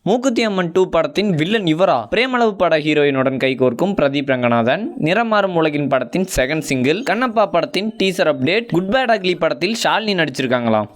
மூக்குத்தி அம்மன் 2 படத்தின் வில்லன் இவரா? பிரேமளவு பட ஹீரோயினுடன் கைகோர்க்கும் பிரதீப் ரங்கநாதன். நிறமாறும் உலகின் படத்தின் செகண்ட் சிங்கிள். கண்ணப்பா படத்தின் teaser update. Good bad ugly படத்தில் ஷாலினி நடிச்சிருக்காங்களாம்.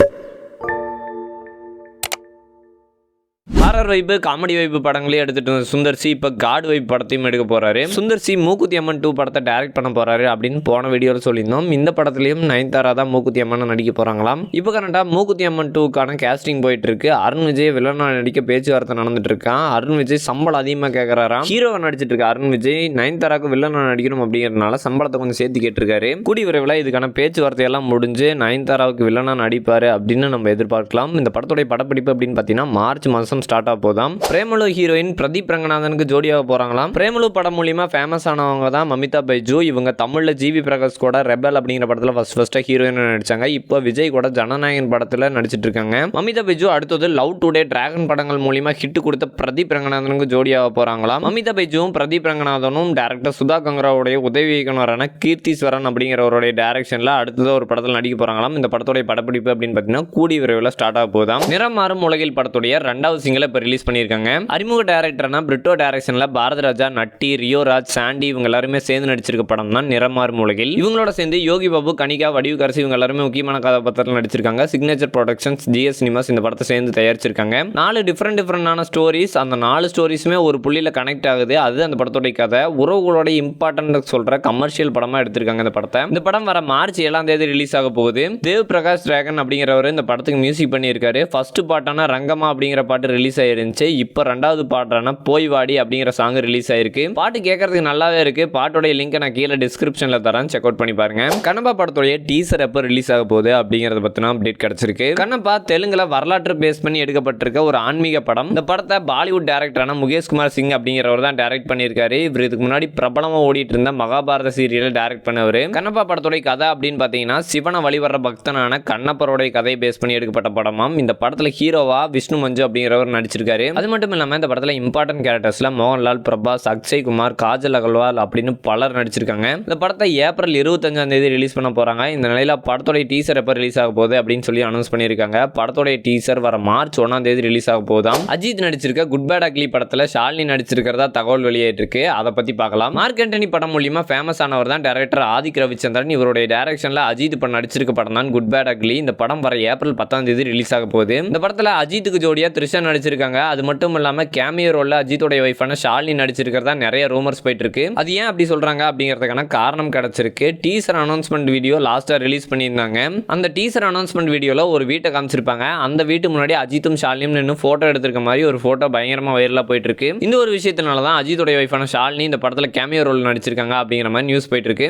ஹாரர் வைப்பு, காமெடி வைப்பு படங்களையும் எடுத்துட்டு வந்த சுந்தர் சி இப்போ காட் வைப் படத்தையும் எடுக்க போறாரு. சுந்தர் சி மூக்குத்தி அம்மன் 2 படத்தை டைரக்ட் பண்ண போறாரு அப்படின்னு போன வீடியோவில் சொல்லியிருந்தோம். இந்த படத்துலையும் நயன்தாரா தான் மூக்குத்தி அம்மன் நடிக்க போறாங்களாம். இப்போ கரெக்டாக மூக்குத்தி அம்மன் 2க்கான கேஸ்டிங் போயிட்டு இருக்கு. அருண் விஜய் வில்லனா நடிக்க பேச்சுவார்த்தை நடந்துட்டு இருக்கான். அருண் விஜய் சம்பளம் அதிகமாக கேட்கறாராம். ஹீரோவை நடிச்சிட்டு இருக்க அருண் விஜய் நயன்தாராக்கு வில்லனா நடிக்கணும் அப்படிங்கிறதுனால சம்பளத்தை கொஞ்சம் சேர்த்து கேட்டிருக்காரு. கூடி விரைவில் இதுக்கான பேச்சுவார்த்தையெல்லாம் முடிஞ்சு நயன்தாராவுக்கு வில்லனா நடிப்பாரு அப்படின்னு நம்ம எதிர்பார்க்கலாம். இந்த படத்துடைய படப்பிடிப்பு அப்படின்னு பார்த்தீங்கன்னா மார்ச் மாதம் ஸ்டார்ட் ஆக போதாம். பிரேமலு ஹீரோயின் பிரதீப் ரங்கநாதனுக்கு ஜோடியாக போறாங்களாம். பிரேமலு படம் மூலியமா ஃபேமஸ் ஆனவங்க தான் மமிதா பைஜு. இவங்க தமிழ்ல ஜிவி பிரகாஷ் கூட ரெபல் அப்படிங்கிற படத்துல ஃபர்ஸ்ட் ஹீரோயின் நடிச்சாங்க. இப்போ விஜய் கூட ஜனநாயகன் படத்துல நடிச்சிட்டு இருக்காங்க. மமிதா பைஜு அடுத்தது லவ் டுடே டிராகன் படங்கள் மூலியமா ஹிட் கொடுத்த பிரதீப் ரங்கநாதனுக்கு ஜோடியாக போறாங்களாம். மமிதா பைஜுவும் பிரதீப் ரங்கநாதனும் டைரக்டர் சுதா கங்கராவுடைய உதவி இயக்குனரான கீர்த்திஸ்வரன் அப்படிங்கிறவருடைய டைரக்ஷன்ல அடுத்தது ஒரு படத்தில் நடிக்க போறாங்களாம். இந்த படத்துடைய படப்பிடிப்பு அப்படின்னு பார்த்தீங்கன்னா கூடி விரைவில் ஸ்டார்ட் ஆக போதாம். நிறம் மாறும் உலகில் படத்துடைய 2வது சிங்கிளை இப்போ ரிலீஸ் பண்ணியிருக்காங்க. அறிமுக டைரக்டர்னா பிரிட்டோ டைரக்ஷன்ல பாரதிராஜா, நட்டி, ரியோராஜ், சாண்டி இவங்க எல்லாருமே சேர்ந்து நடிச்சிருக்க படம் தான் நிறம் மாறும் உலகில். இவங்களோட சேர்ந்து யோகி பாபு, கனிகா, வடிவுக்கரசி இவங்க எல்லாருமே முக்கியமான கதாபாத்திரத்தில் நடிச்சிருக்காங்க. சிக்னேச்சர் ப்ரொடக்ஷன்ஸ், ஜிஎஸ் சினிமாஸ் இந்த படத்தை சேர்ந்து தயாரிச்சிருக்காங்க. 4 டிஃப்ரெண்டான ஸ்டோரிஸ். அந்த 4 ஸ்டோரிஸுமே ஒரு புள்ளியில கனெக்ட் ஆகுது. அது அந்த படத்தோட கதை. உறவுகளோட இம்பார்ட்டன்ட் சொல்ற கமர்ஷியல் படமா எடுத்திருக்காங்க இந்த படத்தை. இந்த படம் வர மார்ச் 7ஆம் தேதி ரிலீஸ் ஆக போகுது. தேவ் பிரகாஷ் டிராகன் அப்படிங்கிறவர் இந்த படத்துக்கு மியூசிக் பண்ணியிருக்காரு. ஃபர்ஸ்ட் பாட்டான ரங்கமா அப்படிங்கிற பாட்டு ரிலீஸ் ஆயிருந்துச்சு. இப்போ 2வது பாட்டான போய் வாடி அப்படிங்கிற சாங் ரிலீஸ் ஆயிருக்கு. பாட்டு கேட்கறதுக்கு நல்லாவே இருக்கு. பாட்டோட லிங்க் நான் கீழே டிஸ்கிரிப்ஷன்ல தரேன், செக் அவுட் பண்ணி பாருங்க. கண்ணப்பா படத்தோட டீசர் எப்போ ரிலீஸ் ஆக போகுது அப்படிங்கறத பத்தின அப்டேட் கிடைச்சிருக்கு. கண்ணப்பா தெலுங்குல வரலாற்று பேஸ் பண்ணி எடுக்கப்பட்டிருக்க ஒரு ஆன்மீக படம். இந்த படத்தை பாலிவுட் டைரக்டரான முகேஷ் குமார் சிங் அப்படிங்கிறவர் தான் டைரக்ட் பண்ணியிருக்காரு. இவர் இதுக்கு முன்னாடி பிரபலமா ஓடிட்டு இருந்த மகாபாரத சீரியலை டைரக்ட் பண்ணவர். கண்ணப்பா படத்தோட கதை அப்படின்னு பாத்தீங்கன்னா சிவனை வழிவர்ற பக்தனான கண்ணப்பரோட கதையை பேஸ் பண்ணி எடுக்கப்பட்ட படமாம். இந்த படத்துல ஹீரோவா விஷ்ணு மஞ்சு அப்படிங்கிறவர் நடிச்சிருக்காரு. அது மட்டும் இல்லாம இந்த படத்துல இம்பார்ட்டன்ட் கேரக்டர்ஸ்ல மோகன்லால், பிரபாஸ், அக்ஷய் குமார், காஜல் அகர்வால் அப்படின்னு பலர் நடிச்சிருக்காங்க. இந்த படத்தை ஏப்ரல் 25ஆம் தேதி ரிலீஸ் பண்ண போறாங்க. இந்த நிலையில படத்தோட டீசர் எப்ப ரிலீஸ் ஆக போகுது அப்படின்னு சொல்லி அனௌன்ஸ் பண்ணியிருக்காங்க. படத்தோட டீசர் வர மார்ச் 1ஆம் தேதி ரிலீஸ் ஆக போதாம். அஜித் நடிச்சிருக்க குட் பேட் அக்லி படத்துல ஷாலினி நடிச்சிருக்கிறதா தகவல் வெளியாயிட்டு இருக்கு. அதை பத்தி பார்க்கலாம். மார்க் ஆண்டனி படம் மூலியமா ஃபேமஸ் ஆனவர் தான் டைரக்டர் ஆதிக் ரவிச்சந்திரன். இவருடைய டைரக்ஷன்ல அஜித் இப்ப நடிச்சிருக்க படம் தான் குட் பேட் அக்லி. இந்த படம் வர ஏப்ரல் 10ஆம் தேதி ரிலீஸ் ஆக போகுது. இந்த படத்துல அஜித்துக்கு ஜோடியா த்ரிஷா நடிச்சிருக்காங்க. அது மட்டும் இல்லாம கேமியோ ரோல்ல அஜித்தோட வைஃபான ஷாலினி நடிச்சிருக்கிறதா நிறைய ரூமர்ஸ் போயிட்டு இருக்கு. அது ஏன் அப்படி சொல்றாங்க அப்படிங்கிறதுக்கான காரணம் கிடைச்சிருக்கு. டீசர் அனௌன்ஸ்மெண்ட் வீடியோ லாஸ்டா ரிலீஸ் பண்ணியிருந்தாங்க. அந்த டீசர் அனௌன்ஸ்மெண்ட் வீடியோல ஒரு வீட்டை காமிச்சிருப்பாங்க. அந்த வீட்டு முன்னாடி அஜித்தும் ஷாலினியும் நின்று போட்டோ எடுத்திருக்க மாதிரி ஒரு போட்டோ பயங்கரமா வைரலா போயிட்டு இருக்கு. இந்த ஒரு விஷயத்தினால தான் அஜித்தோட வைஃபான ஷாலினி இந்த படத்துல கேமியோ ரோல் நடிச்சிருக்காங்க அப்படிங்கிற மாதிரி நியூஸ் போயிட்டு இருக்கு.